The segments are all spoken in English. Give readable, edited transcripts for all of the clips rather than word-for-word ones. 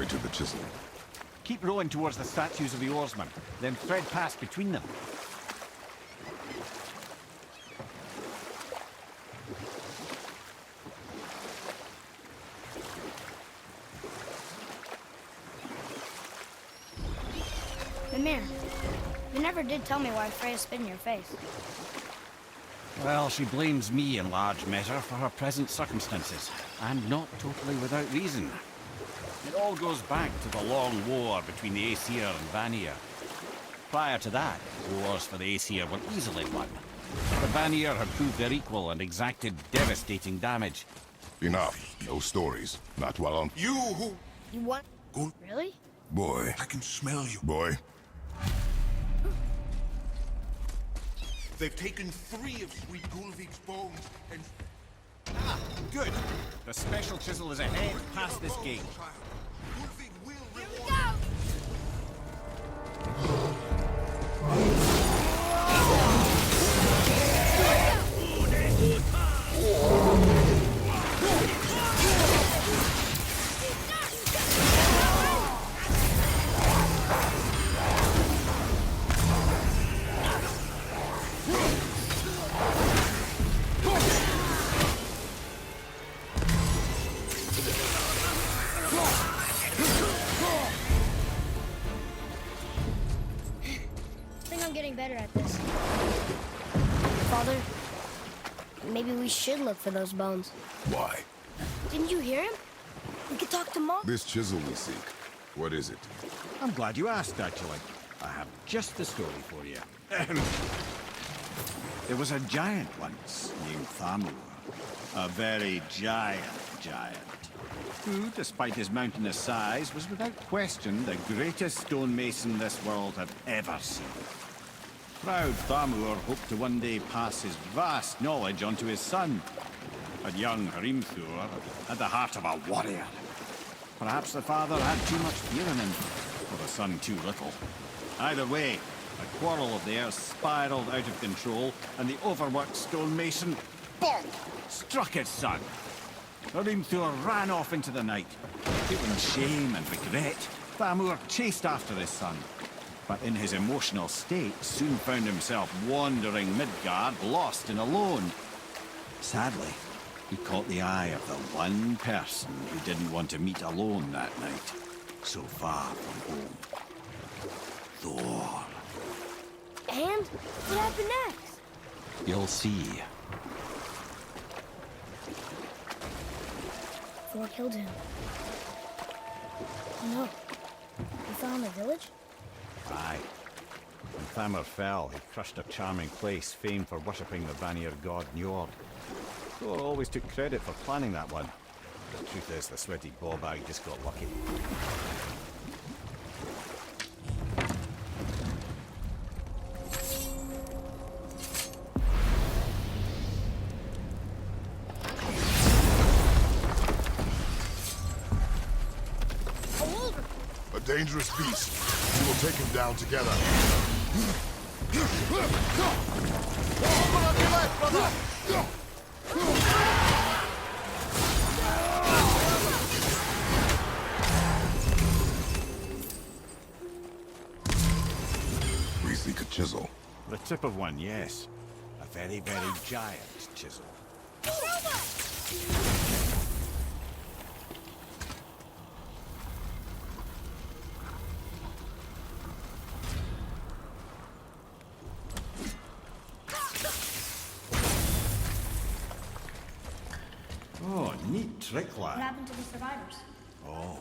way to the chisel. Keep rowing towards the statues of the oarsmen, then thread past between them. Mimir, you never did tell me why Freya spit in your face. Well, she blames me in large measure for her present circumstances, and not totally without reason. It all goes back to the long war between the Aesir and Vanir. Prior to that, wars for the Aesir were easily won. The Vanir had proved their equal and exacted devastating damage. Enough. No stories. Not while on... You who... You want... Go... Really? Boy. I can smell you. Boy. They've taken 3 of Sweet Gulvik's bones and... Ah, good. The special chisel is ahead, past this gate. Gulvik will Here we reward go! I think I'm getting better at this. Father, maybe we should look for those bones. Why? Didn't you hear him? We could talk to Mom. This chisel we seek. What is it? I'm glad you asked, actually. I have just the story for you. There was a giant once named Thamur. A very giant, who, despite his mountainous size, was without question the greatest stonemason this world had ever seen. Proud Thamur hoped to one day pass his vast knowledge on to his son. But young Hrimthur had the heart of a warrior. Perhaps the father had too much fear in him, or the son too little. Either way, a quarrel of theirs spiraled out of control, and the overworked stonemason, bonk, struck his son. Hrimthur ran off into the night. Feeling shame and regret, Thamur chased after his son. But in his emotional state, soon found himself wandering Midgard, lost and alone. Sadly, he caught the eye of the one person he didn't want to meet alone that night, so far from home. Thor. And what happened next? You'll see. Thor killed him. Oh no. We found the village? Aye. When Thamur fell, he crushed a charming place famed for worshipping the Vanir god Njord. Thor always took credit for planning that one. The truth is, the sweaty ballbag just got lucky. A dangerous beast. We will take him down together. Open up your life, brother! We seek a chisel. The tip of one, yes. A very, very giant chisel. Oh, neat trick, What lad. happened to the survivors? Oh,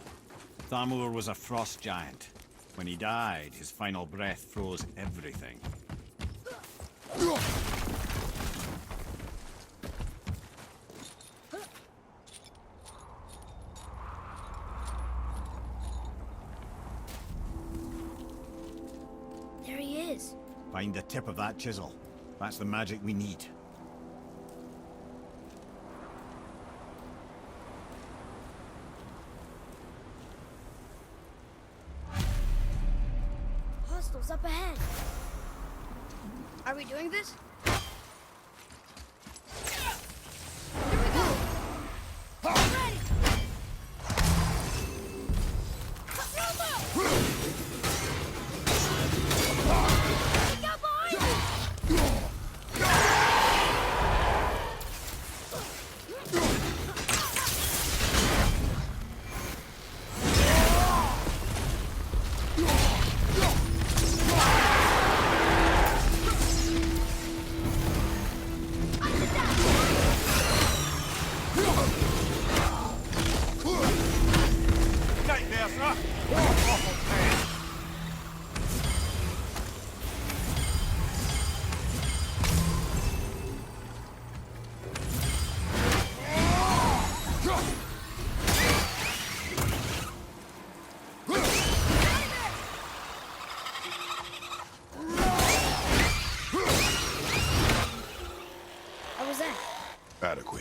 Thamur was a frost giant. When he died, his final breath froze everything. There he is. Find the tip of that chisel. That's the magic we need. Hostiles up ahead. Are we doing this? Here we go! Ready!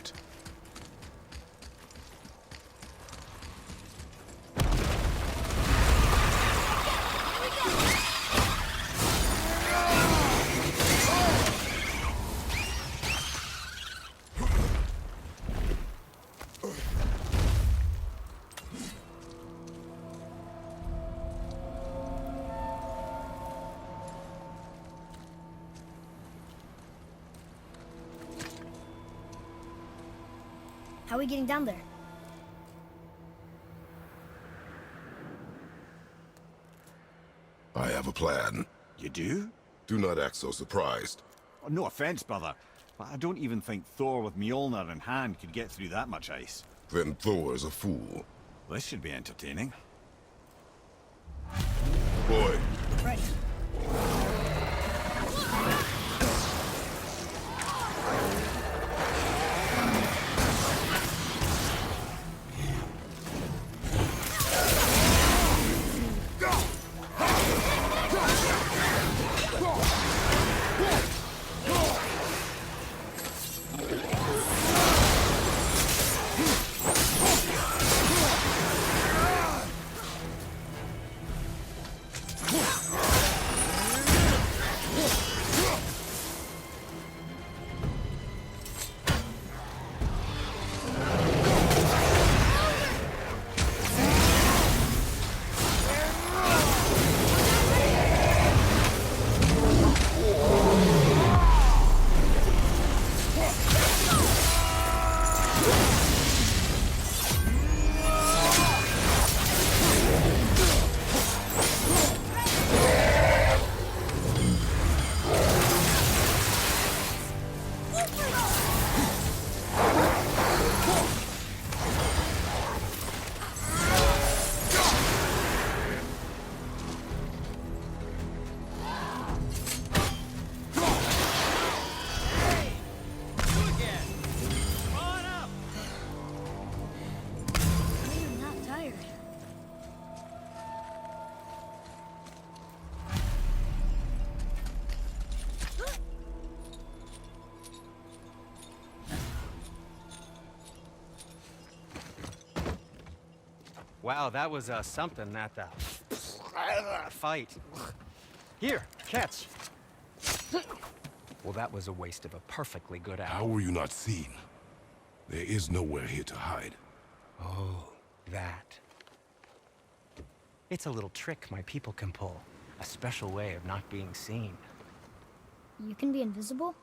it. How are we getting down there? I have a plan. You do? Do not act so surprised. Oh, no offense, brother, but I don't even think Thor with Mjolnir in hand could get through that much ice. Then Thor is a fool. This should be entertaining. Boy, Right. I'm not tired. Wow, that was something, that fight. Here, catch. Well, that was a waste of a perfectly good how hour. were you not seen? There is nowhere here to hide. Oh, that. It's a little trick my people can pull. A special way of not being seen. You can be invisible?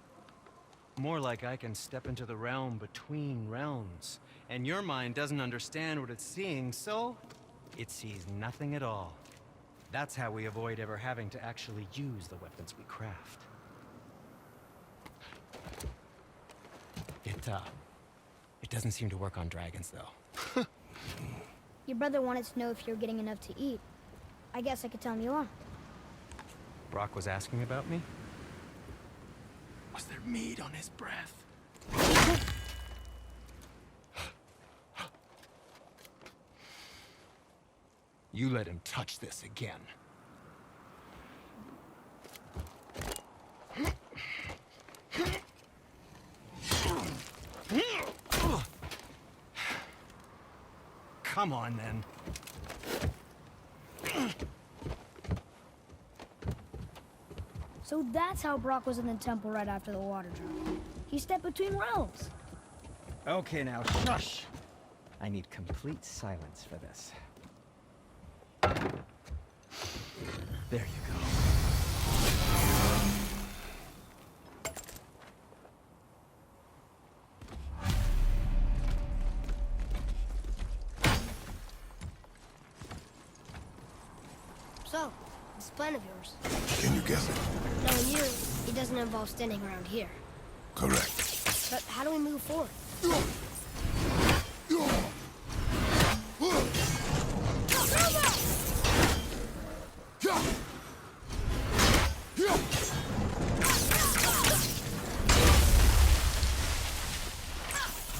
More like I can step into the realm between realms. And your mind doesn't understand what it's seeing, so it sees nothing at all. That's how we avoid ever having to actually use the weapons we craft. It doesn't seem to work on dragons, though. Your brother wanted to know if you're getting enough to eat. I guess I could tell him you are. Brock was asking about me? Was there meat on his breath? You let him touch this again. Come on, then. So that's how Brock was in the temple right after the water drop. He stepped between realms. Okay, now, shush! I need complete silence for this. There you go. So, this plan of yours. Can you guess it? Knowing you, it doesn't involve standing around here. Correct. But how do we move forward?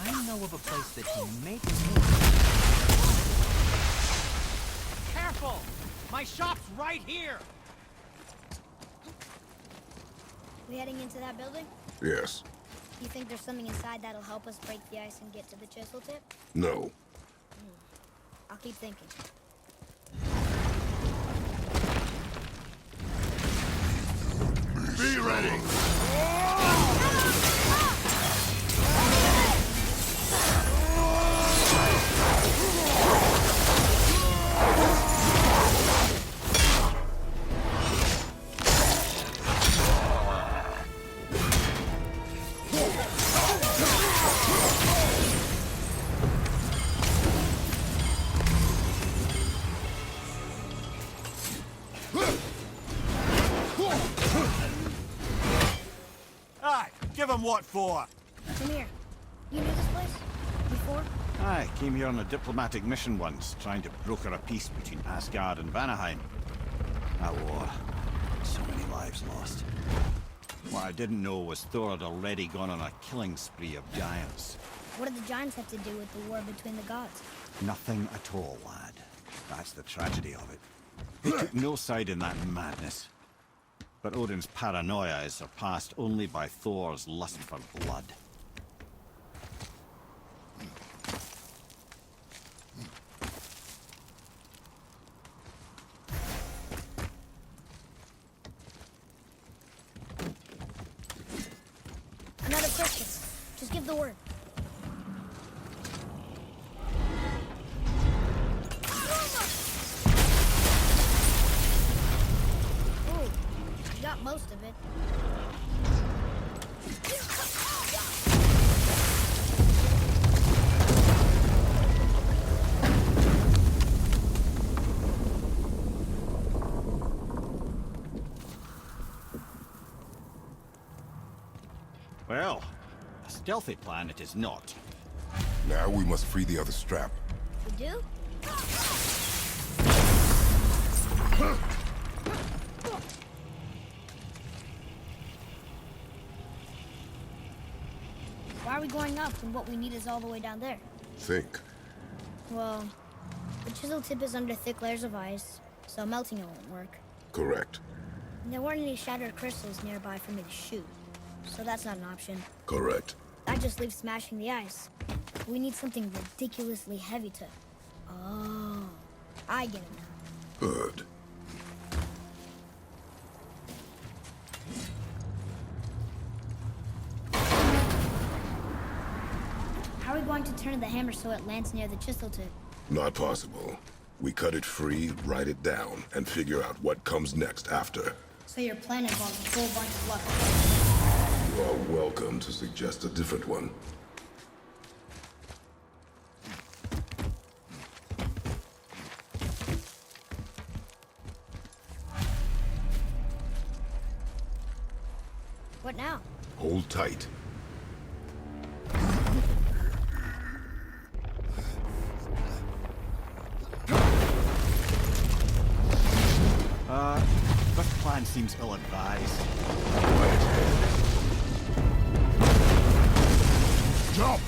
I know of a place that can make Careful! My shop's right here! We heading into that building? Yes. You think there's something inside that'll help us break the ice and get to the chisel tip? No. I'll keep thinking. Be ready! Aye, give him what for? Come here. You knew this place? Before? I came here on a diplomatic mission once, trying to broker a peace between Asgard and Vanaheim. That war. So many lives lost. What I didn't know was Thor had already gone on a killing spree of giants. What did the giants have to do with the war between the gods? Nothing at all, lad. That's the tragedy of it. He took no side in that madness. But Odin's paranoia is surpassed only by Thor's lust for blood. Another question. Just give the word. Ooh, you got most of it. Well, a stealthy plan it is not. Now we must free the other strap. We do? Why are we going up when what we need is all the way down there? Think. Well, the chisel tip is under thick layers of ice, so melting it won't work. Correct. And there weren't any shattered crystals nearby for me to shoot, so that's not an option. Correct. That just leaves smashing the ice. We need something ridiculously heavy to... Oh, I get it now. Good. How are we going to turn the hammer so it lands near the chisel tip? Not possible. We cut it free, write it down, and figure out what comes next after. So your plan involves a whole bunch of luck. You are welcome to suggest a different one. What now? Hold tight. This plan seems ill-advised. Jump!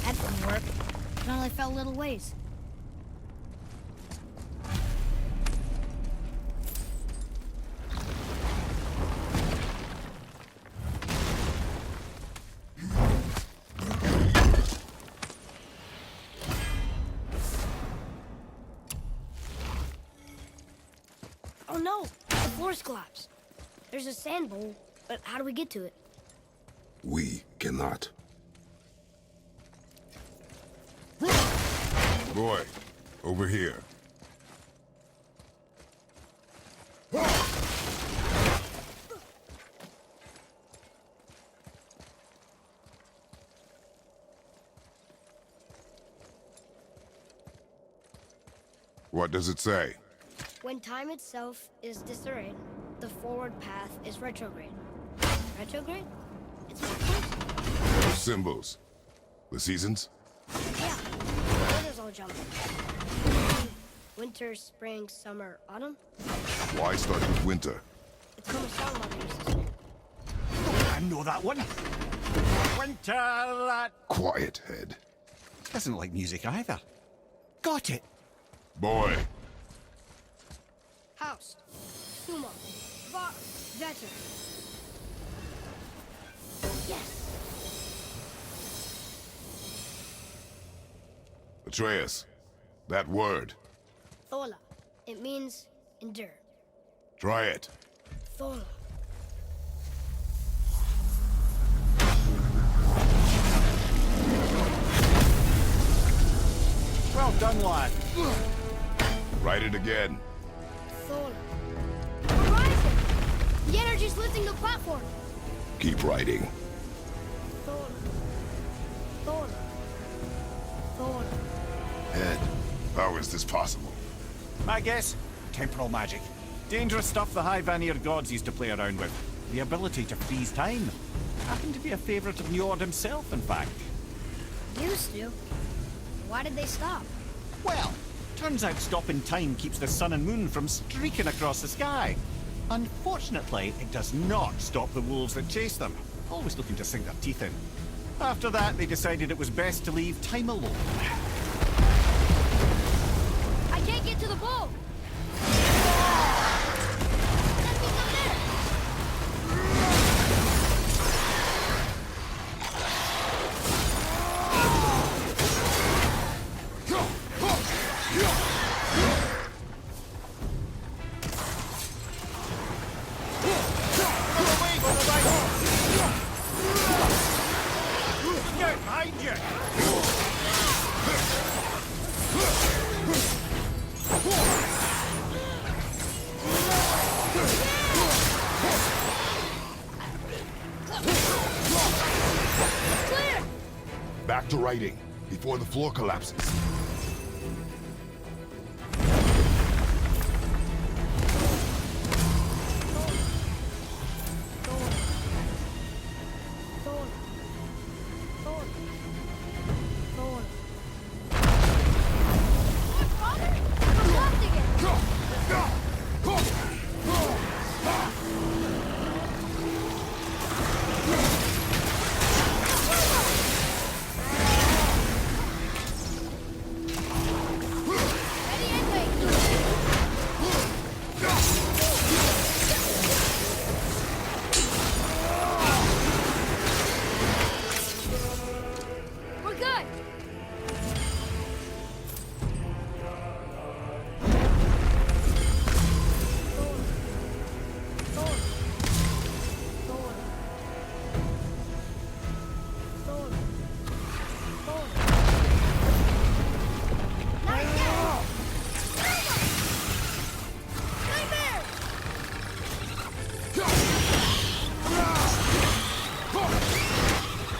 That didn't work. It only fell little ways. Oh no! The floor's collapsed. There's a sand bowl, but how do we get to it? We cannot. Boy, over here. What does it say? When time itself is disarrayed, the forward path is retrograde. Retrograde? It's backwards? Those symbols. The seasons? Yeah. The weather's all jumbled. Winter, spring, summer, autumn? Why start with winter? It's from a song Mother used to sing. I know that one. Winter. Quiet, head. Doesn't like music either. Got it. Boy, House. Sumo. Vetter. Yes. Atreus, that word. Thola. It means endure. Try it. Thola. Well done, lad. Write it again. Thola. We're rising! The energy's lifting the platform. Keep writing. Thola. Thola. Thola. Ed, how is this possible? I guess temporal magic. Dangerous stuff the High Vanir gods used to play around with. The ability to freeze time. Happened to be a favorite of Njord himself, in fact. Used to. Why did they stop? Well, turns out stopping time keeps the sun and moon from streaking across the sky. Unfortunately, it does not stop the wolves that chase them, always looking to sink their teeth in. After that, they decided it was best to leave time alone. I can't get to the bow! Enemies up there! Get behind you! Clear! Back to writing, before the floor collapses. We're good!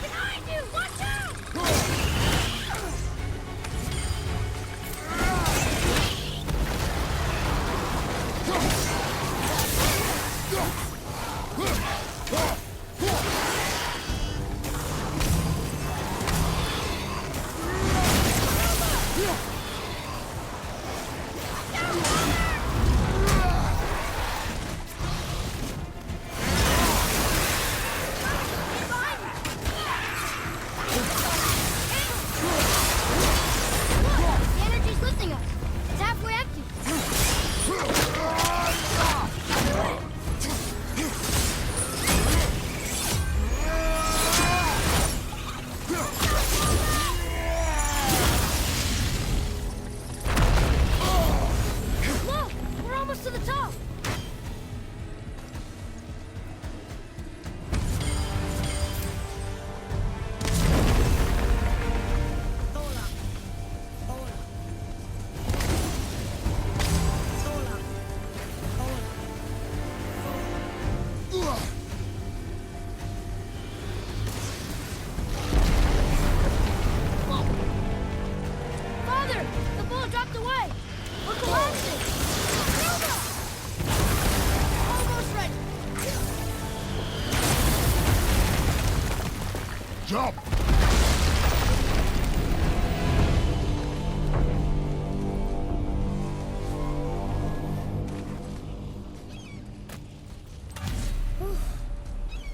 Behind you! Watch out! The energy's lifting us. It's halfway empty. Look! We're almost to the top. Thola. Thola. Thola. Thola. Father! The bull dropped away! We're collapsing! Hilda! Almost ready! Jump!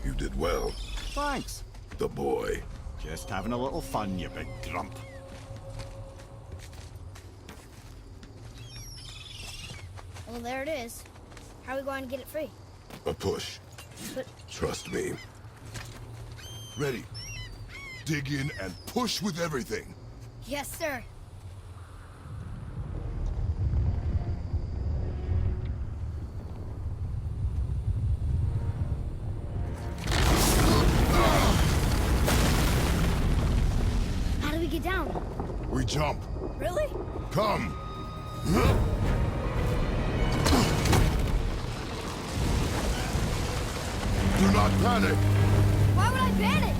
You did well. Thanks. The boy. Just having a little fun, you big grump. Well, there it is. How are we going to get it free? A push. But Trust me. Ready. Dig in and push with everything. yes, sir. How do we get down? We jump. Really? Come. Do not panic. Why would I panic?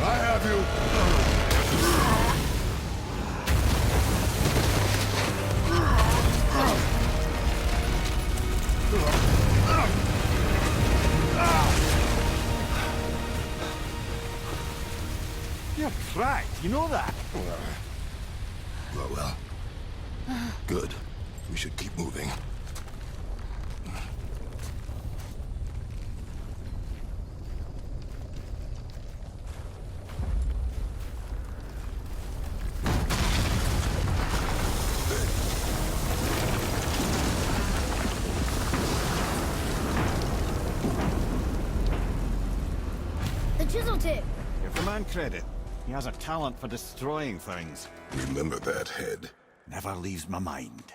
I have you. You're cracked, you know that? Well. Good. We should keep moving. The chisel tip. Give the man credit. He has a talent for destroying things. Remember that head. Never leaves my mind.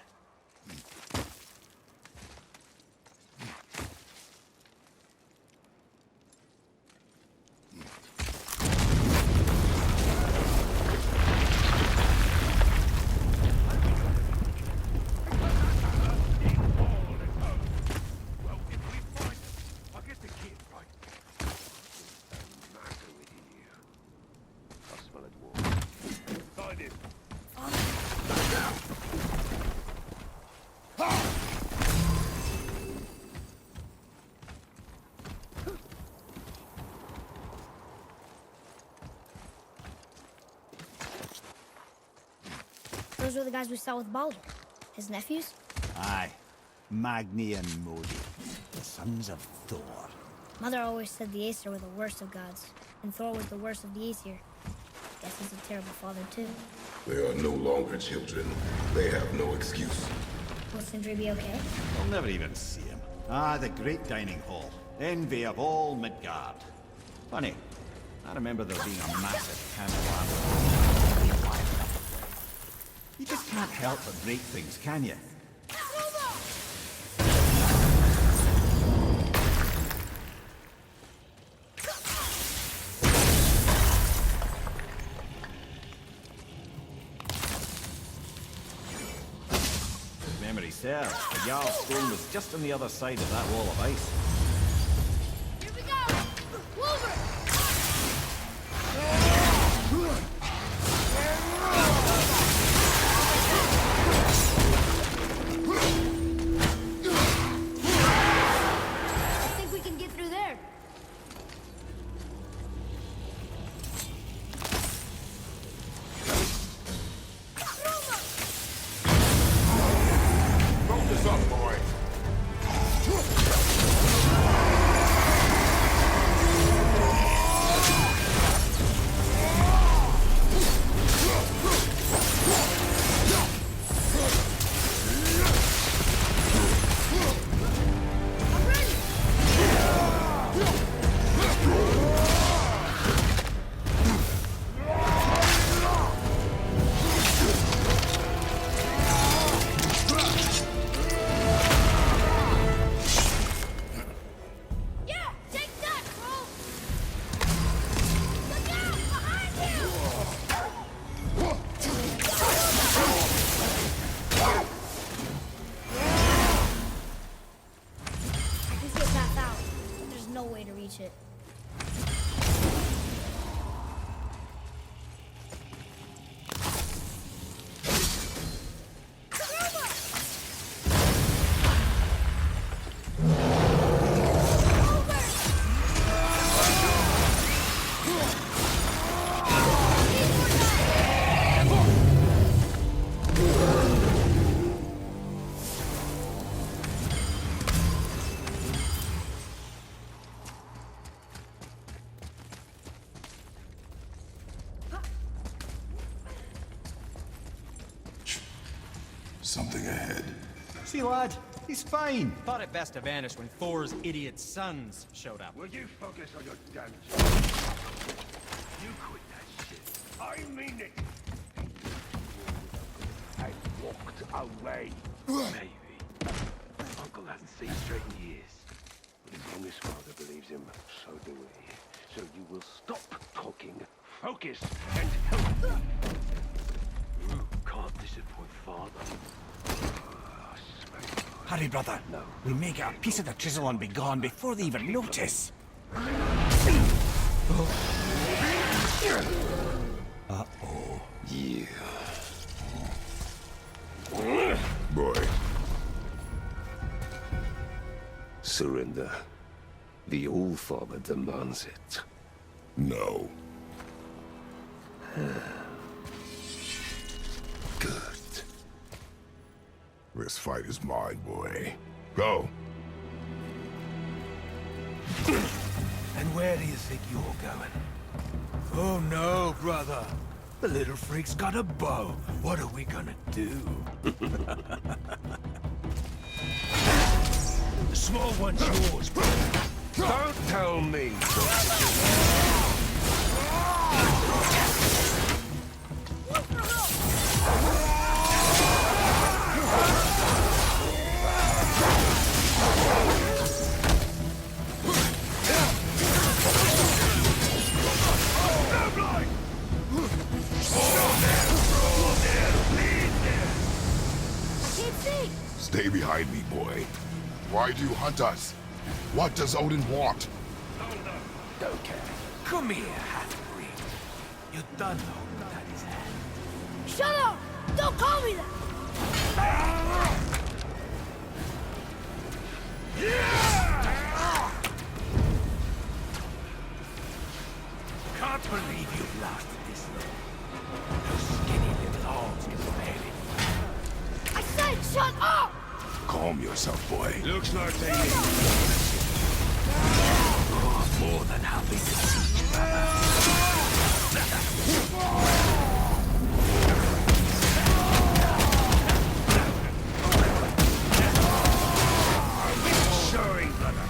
Those were the guys we saw with Baldur. His nephews? Aye. Magni and Modi, the sons of Thor. Mother always said the Aesir were the worst of gods, and Thor was the worst of the Aesir. Guess he's a terrible father, too. They are no longer children. They have no excuse. Will Sindri be okay? I'll never even see him. Ah, the great dining hall. Envy of all Midgard. Funny, I remember there being a massive candelabra. You just can't help but break things, can you? If memory serves, the Jarl stone was just on the other side of that wall of ice. Here we go! Wolver! I think we can get through there. Focus up, boy. I'm ready! Yeah! Take that, bro! Look out! Behind you! I can see a path out, but there's no way to reach it. Something ahead. See, lad, he's fine. Thought it best to vanish when Thor's idiot sons showed up. Will you focus on your damn job? You quit that shit. I mean it. I walked away. Maybe. Uncle hasn't seen straight in years. But as long as father believes him, so do we. So you will stop talking, focus, and help me. You can't disappoint father. Hurry, brother. No. We'll make it a piece of the chisel and be gone before they even notice. Uh-oh. Yeah. Boy. Surrender. The All-Father demands it. No. Good. This fight is mine, boy. Go. And where do you think you're going? Oh no, brother. The little freak's got a bow. What are we gonna do? The small one's yours, brother. Don't tell me. Stay behind me, boy. Why do you hunt us? What does Odin want? Don't care. Come here, half-breed. You done holding at his hand. Shut up! Don't call me that! Can't believe you've lasted this long. Those skinny little arms can bear it. I said shut up! Calm yourself, boy. Looks like they need More than happy to teach, brother. showing, brother.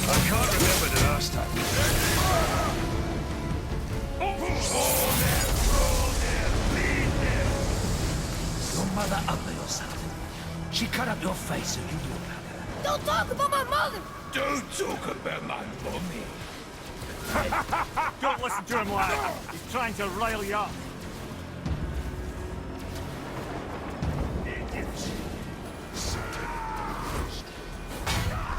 I can't remember the last time. Your mother ugly or something. She cut up your face so you do about her. Don't talk about my mother! Don't talk about my mommy. Don't listen to him, lad. He's trying to rile you up.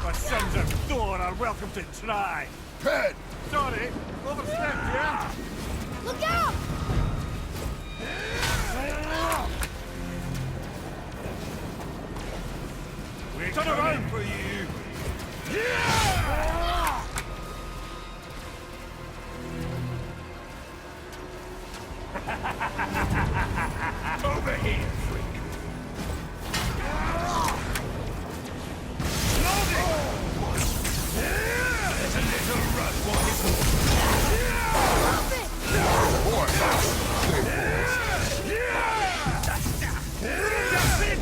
My sons of Thor are welcome to try. Head! Sorry, overstepped, yeah? Look out! We're turn around for you. Over here, freak. There's a little run. What is it? Stop it! Boy! Stay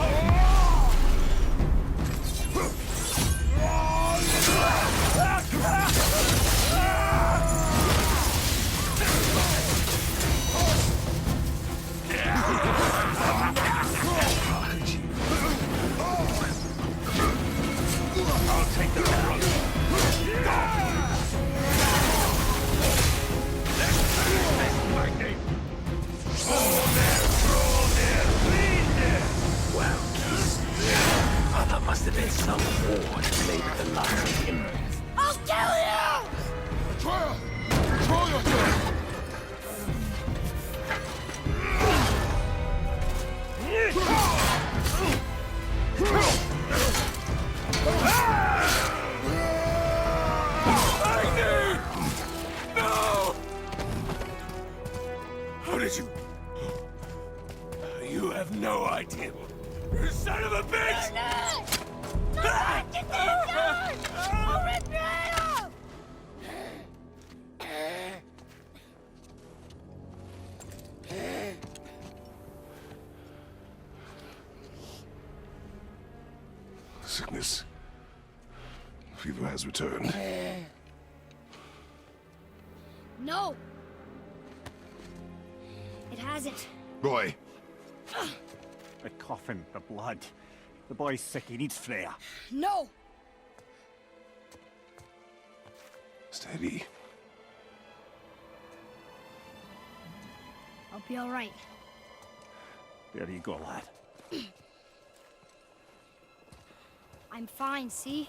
I'll take the run. Well, oh, that must have been some war to make the last of him. I'll kill you! Trial! Control yourself! No! How did you... You have no idea. You son of a bitch! Sickness. Fever has returned. No! It hasn't. Roy, The coughing, the blood. The boy's sick, he needs Freya. No! steady. I'll be alright. There you go, lad. I'm fine, see?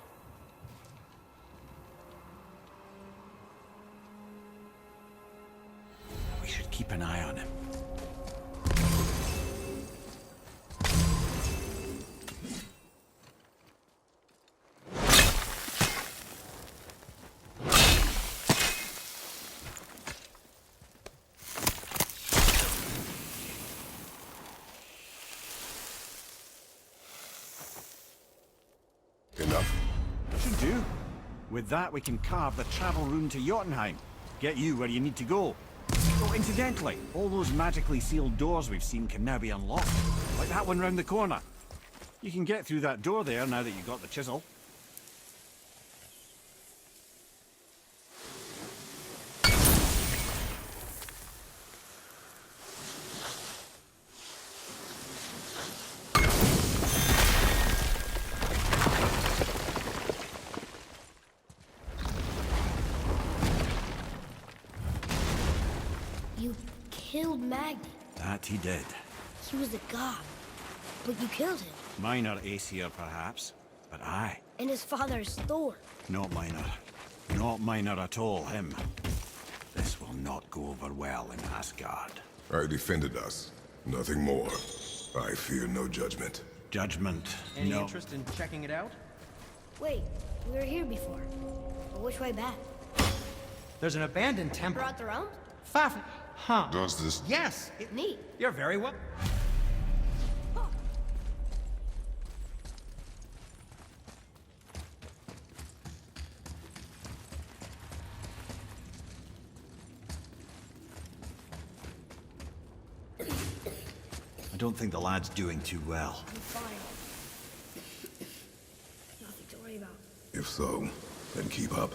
We should keep an eye on him. Enough? Should do. With that, we can carve the travel rune to Jotunheim. Get you where you need to go. Oh, incidentally, all those magically sealed doors we've seen can now be unlocked. Like that one round the corner. You can get through that door there now that you've got the chisel. You killed Magni. That he did. He was a god. But you killed him. Minor Aesir, perhaps, but I. And his father's Thor. Not minor. Not minor at all, him. This will not go over well in Asgard. I defended us. Nothing more. I fear no judgment. Judgment, Any no. interest in checking it out? Wait, we were here before. But which way back? There's an abandoned temple. Brought the round? Faf. Huh. Does this... Yes. Neat. You're very well. I don't think the lad's doing too well. I'm fine. Nothing to worry about. If so, then keep up.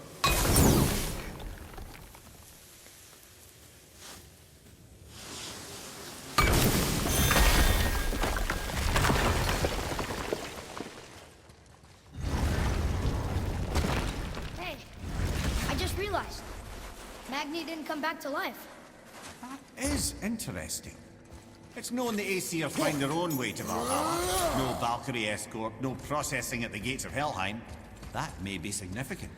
Hey, I just realized. Magni didn't come back to life. Is interesting. It's known the Aesir find their own way to Valhalla. No Valkyrie escort, no processing at the gates of Helheim. That may be significant.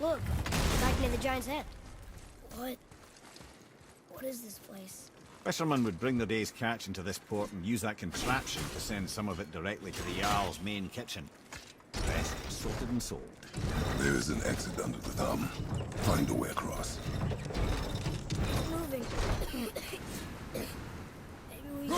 Look, back near the giant's head. What is this place? Fishermen would bring their day's catch into this port and use that contraption to send some of it directly to the Jarl's main kitchen. The rest was sorted and sold. There is an exit under the thumb. Find a way across. It's moving. Maybe we...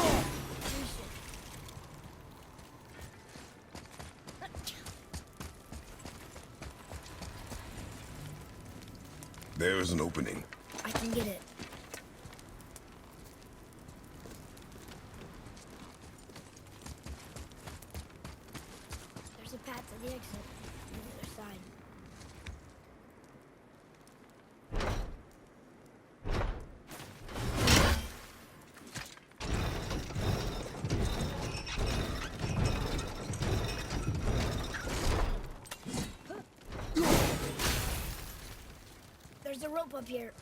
There is an opening. I can get it. There's a path to the exit on the other side. There's a rope up here.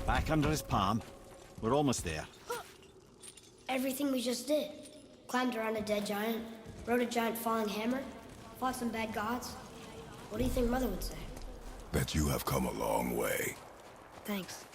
Back under his palm. We're almost there. Everything we just did. Climbed around a dead giant, rode a giant falling hammer, fought some bad gods. What do you think Mother would say? That you have come a long way. Thanks.